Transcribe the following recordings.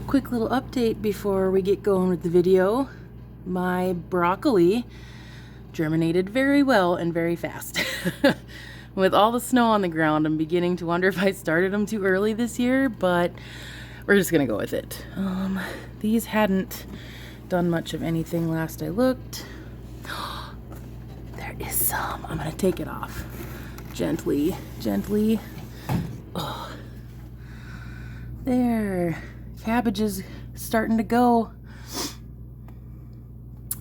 quick little update before we get going with the video. My broccoli germinated very well and very fast. With all the snow on the ground, I'm beginning to wonder if I started them too early this year, but we're just gonna go with it. These hadn't done much of anything last I looked. There is some. I'm gonna take it off. Gently, gently. Oh. There. Cabbage is starting to go.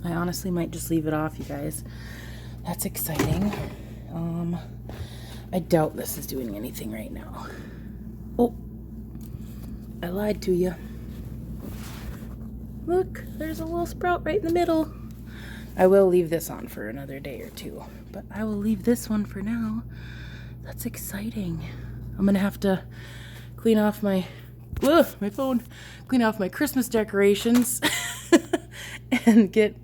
I honestly might just leave it off, you guys. That's exciting. I doubt this is doing anything right now. Oh, I lied to you. Look, there's a little sprout right in the middle. I will leave this on for another day or two, but I will leave this one for now. That's exciting. I'm gonna have to clean off my phone. Clean off my Christmas decorations and get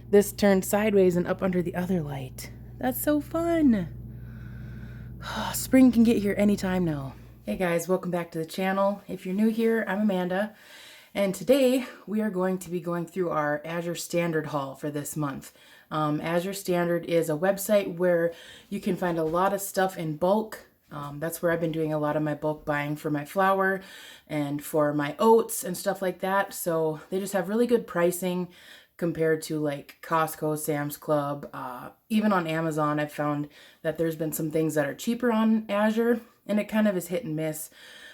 this turned sideways and up under the other light. That's so fun. Spring can get here anytime now. Hey guys, welcome back to the channel. If you're new here, I'm Amanda, and today we are going to be going through our Azure Standard haul for this month. Azure Standard is a website where you can find a lot of stuff in bulk. That's where I've been doing a lot of my bulk buying for my flour and for my oats and stuff like that. So they just have really good pricing compared to like Costco, Sam's Club. Even on Amazon, I've found that there's been some things that are cheaper on Azure, and it kind of is hit and miss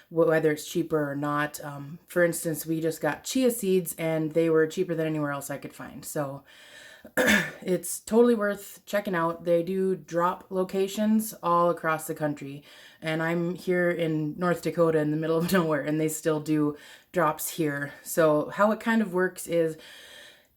whether it's cheaper or not. For instance, we just got chia seeds and they were cheaper than anywhere else I could find. So it's totally worth checking out. They do drop locations all across the country, and I'm here in North Dakota in the middle of nowhere, and they still do drops here. So how it kind of works is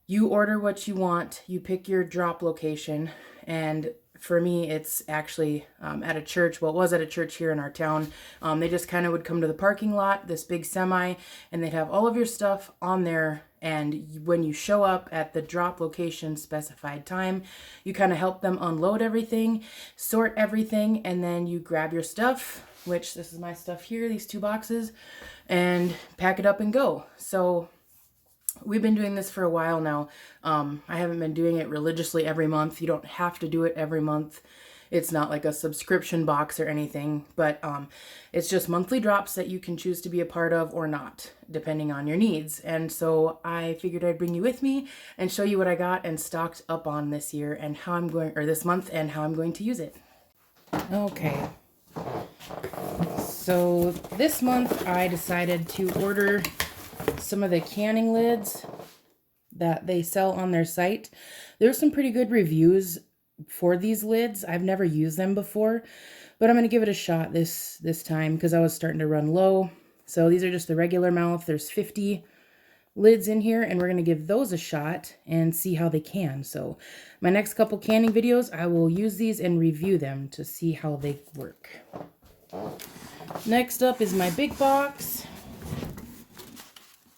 you order what you want, you pick your drop location, and for me, it's actually at a church. Well, it was at a church here in our town. They just kind of would come to the parking lot, this big semi, and they'd have all of your stuff on there. And when you show up at the drop location specified time, you kind of help them unload everything, sort everything, and then you grab your stuff, which this is my stuff here, these 2 boxes, and pack it up and go. So we've been doing this for a while now. I haven't been doing it religiously every month. You don't have to do it every month. It's not like a subscription box or anything, but it's just monthly drops that you can choose to be a part of or not, depending on your needs. And so I figured I'd bring you with me and show you what I got and stocked up on this year and how I'm going, or this month, and how I'm going to use it. Okay. So this month I decided to order some of the canning lids that they sell on their site. There's some pretty good reviews for these lids. I've never used them before, but I'm going to give it a shot this time because I was starting to run low. So these are just the regular mouth. There's 50 lids in here, and we're going to give those a shot and see how they can. So my next couple canning videos, I will use these and review them to see how they work. Next up is my big box.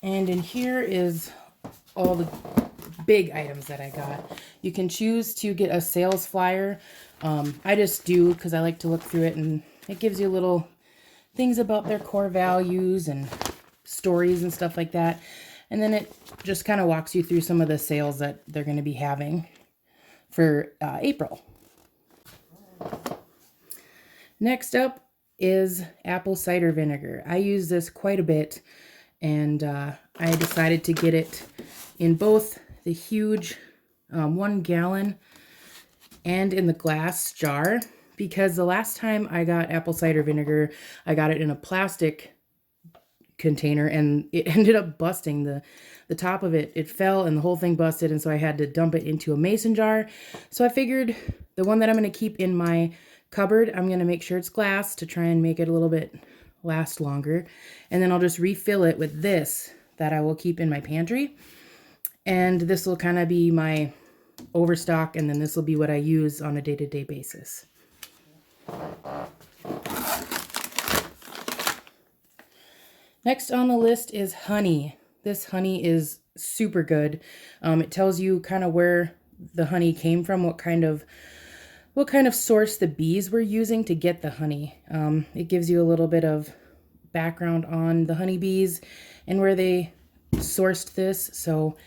And in here is all the big items that I got. You can choose to get a sales flyer. I just do because I like to look through it, and it gives you little things about their core values and stories and stuff like that. And then it just kind of walks you through some of the sales that they're going to be having for April. Next up is apple cider vinegar. I use this quite a bit. And I decided to get it in both the huge 1 gallon and in the glass jar, because the last time I got apple cider vinegar, I got it in a plastic container and it ended up busting. The top of it fell and the whole thing busted, and so I had to dump it into a mason jar. So I figured the one that I'm going to keep in my cupboard, I'm going to make sure it's glass to try and make it a little bit last longer, and then I'll just refill it with this that I will keep in my pantry, and this will kind of be my overstock, and then this will be what I use on a day-to-day basis. Next on the list is honey. This honey is super good. It tells you kind of where the honey came from, what kind of source the bees were using to get the honey. It gives you a little bit of background on the honeybees and where they sourced this. So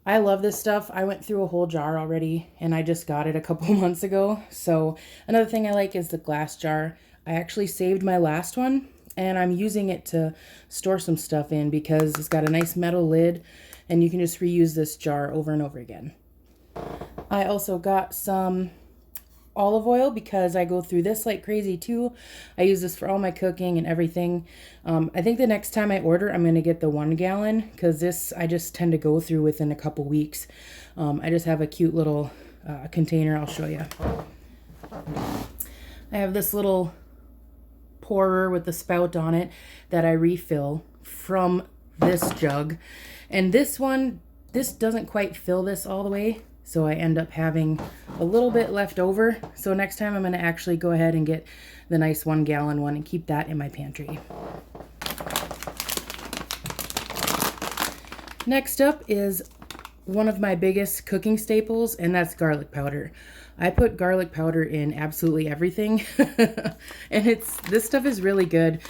I love this stuff. I went through a whole jar already and I just got it a couple months ago. So another thing I like is the glass jar. I actually saved my last one and I'm using it to store some stuff in because it's got a nice metal lid and you can just reuse this jar over and over again. I also got some olive oil because I go through this like crazy too. I use this for all my cooking and everything. I think the next time I order, I'm going to get the 1 gallon because this I just tend to go through within a couple weeks. I just have a cute little container. I'll show you. I have this little pourer with the spout on it that I refill from this jug. And this doesn't quite fill this all the way. So I end up having a little bit left over. So next time I'm going to actually go ahead and get the nice 1 gallon one and keep that in my pantry. Next up is one of my biggest cooking staples, and that's garlic powder. I put garlic powder in absolutely everything. And this stuff is really good.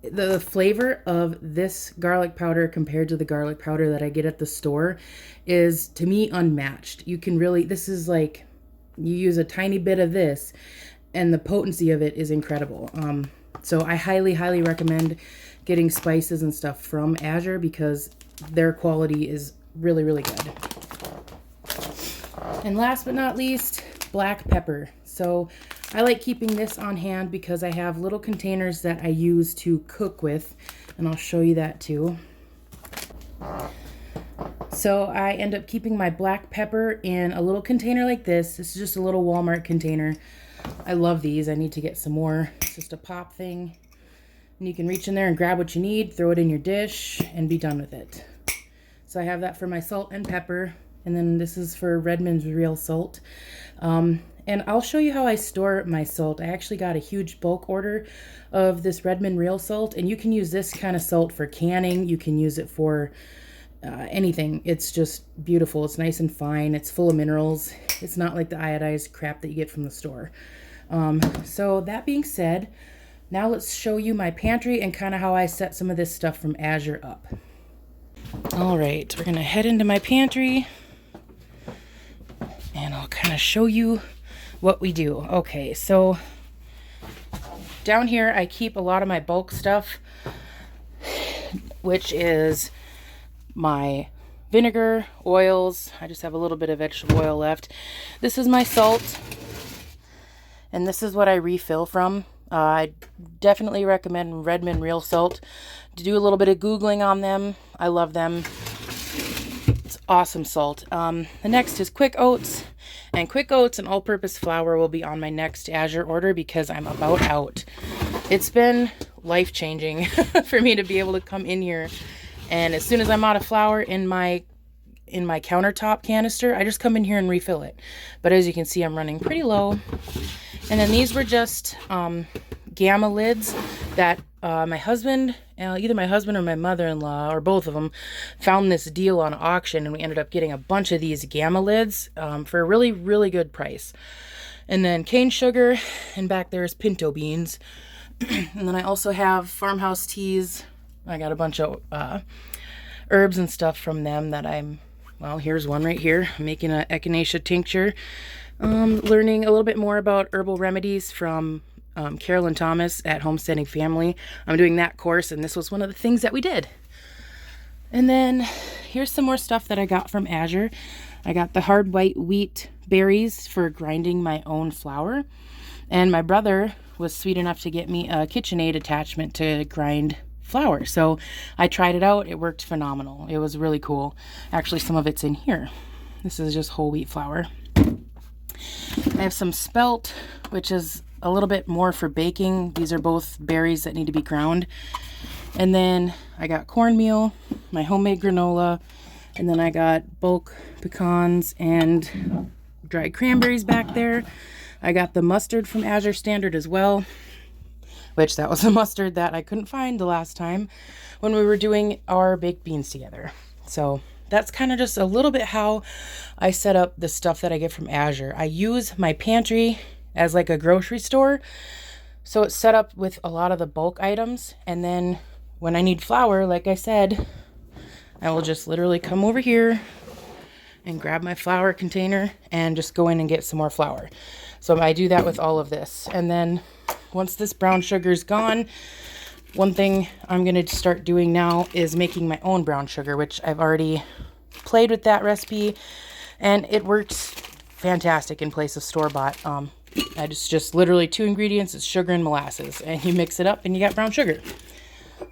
The flavor of this garlic powder compared to the garlic powder that I get at the store is, to me, unmatched. You can really, this is like, you use a tiny bit of this and the potency of it is incredible. So I highly, highly recommend getting spices and stuff from Azure because their quality is really, really good. And last but not least, black pepper. So I like keeping this on hand because I have little containers that I use to cook with, and I'll show you that too. So I end up keeping my black pepper in a little container like this. This is just a little Walmart container. I love these. I need to get some more. It's just a pop thing. And you can reach in there and grab what you need, throw it in your dish, and be done with it. So I have that for my salt and pepper. And then this is for Redmond's Real Salt. And I'll show you how I store my salt. I actually got a huge bulk order of this Redmond Real Salt, and you can use this kind of salt for canning. You can use it for anything. It's just beautiful. It's nice and fine. It's full of minerals. It's not like the iodized crap that you get from the store. So that being said, now let's show you my pantry and kind of how I set some of this stuff from Azure up. All right, we're going to head into my pantry and I'll kind of show you what we do. Okay, so down here I keep a lot of my bulk stuff, which is my vinegar, oils. I just have a little bit of vegetable oil left. This is my salt, and this is what I refill from. I definitely recommend Redmond Real Salt. To do a little bit of Googling on them. I love them. It's awesome salt. The next is Quick Oats. And Quick Oats and all-purpose flour will be on my next Azure order because I'm about out. It's been life-changing for me to be able to come in here. And as soon as I'm out of flour in my countertop canister, I just come in here and refill it. But as you can see, I'm running pretty low. And then these were just Gamma lids that my husband, either my husband or my mother-in-law, or both of them, found this deal on auction, and we ended up getting a bunch of these Gamma lids for a really, really good price. And then cane sugar, and back there is pinto beans. And then I also have farmhouse teas. I got a bunch of herbs and stuff from them that well, here's one right here. I'm making an echinacea tincture. Learning a little bit more about herbal remedies from Carolyn Thomas at Homesteading Family. I'm doing that course, and this was one of the things that we did. And then here's some more stuff that I got from Azure. I got the hard white wheat berries for grinding my own flour. And my brother was sweet enough to get me a KitchenAid attachment to grind flour. So I tried it out. It worked phenomenal. It was really cool. Actually, some of it's in here. This is just whole wheat flour. I have some spelt, which is a little bit more for baking. These are both berries that need to be ground. And then I got cornmeal, my homemade granola, and then I got bulk pecans and dried cranberries back there. I got the mustard from Azure Standard as well, which that was a mustard that I couldn't find the last time when we were doing our baked beans together. So that's kind of just a little bit how I set up the stuff that I get from Azure. I use my pantry as like a grocery store. So it's set up with a lot of the bulk items. And then when I need flour, like I said, I will just literally come over here and grab my flour container and just go in and get some more flour. So I do that with all of this. And then once this brown sugar is gone, one thing I'm going to start doing now is making my own brown sugar, which I've already played with that recipe and it works fantastic in place of store-bought. Just literally 2 ingredients, it's sugar and molasses, and you mix it up and you got brown sugar.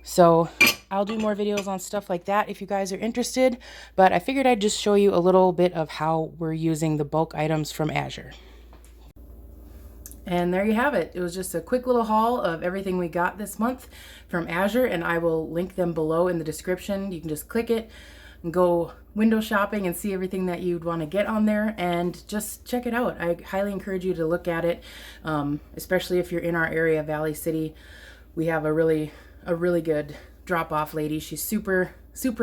So I'll do more videos on stuff like that if you guys are interested, but I figured I'd just show you a little bit of how we're using the bulk items from Azure. And there you have it. It was just a quick little haul of everything we got this month from Azure, and I will link them below in the description. You can just click it and go window shopping and see everything that you'd want to get on there and just check it out. I highly encourage you to look at it, especially if you're in our area, Valley City. We have a really good drop-off lady. She's super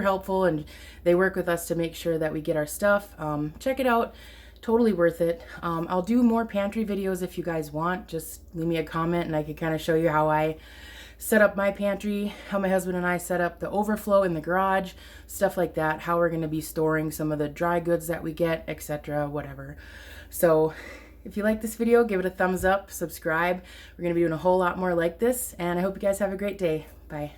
helpful, and they work with us to make sure that we get our stuff. Check it out. Totally worth it. I'll do more pantry videos if you guys want. Just leave me a comment and I can kind of show you how I set up my pantry, how my husband and I set up the overflow in the garage, stuff like that, how we're going to be storing some of the dry goods that we get, etc., whatever. So if you like this video, give it a thumbs up, subscribe. We're going to be doing a whole lot more like this, and I hope you guys have a great day. Bye.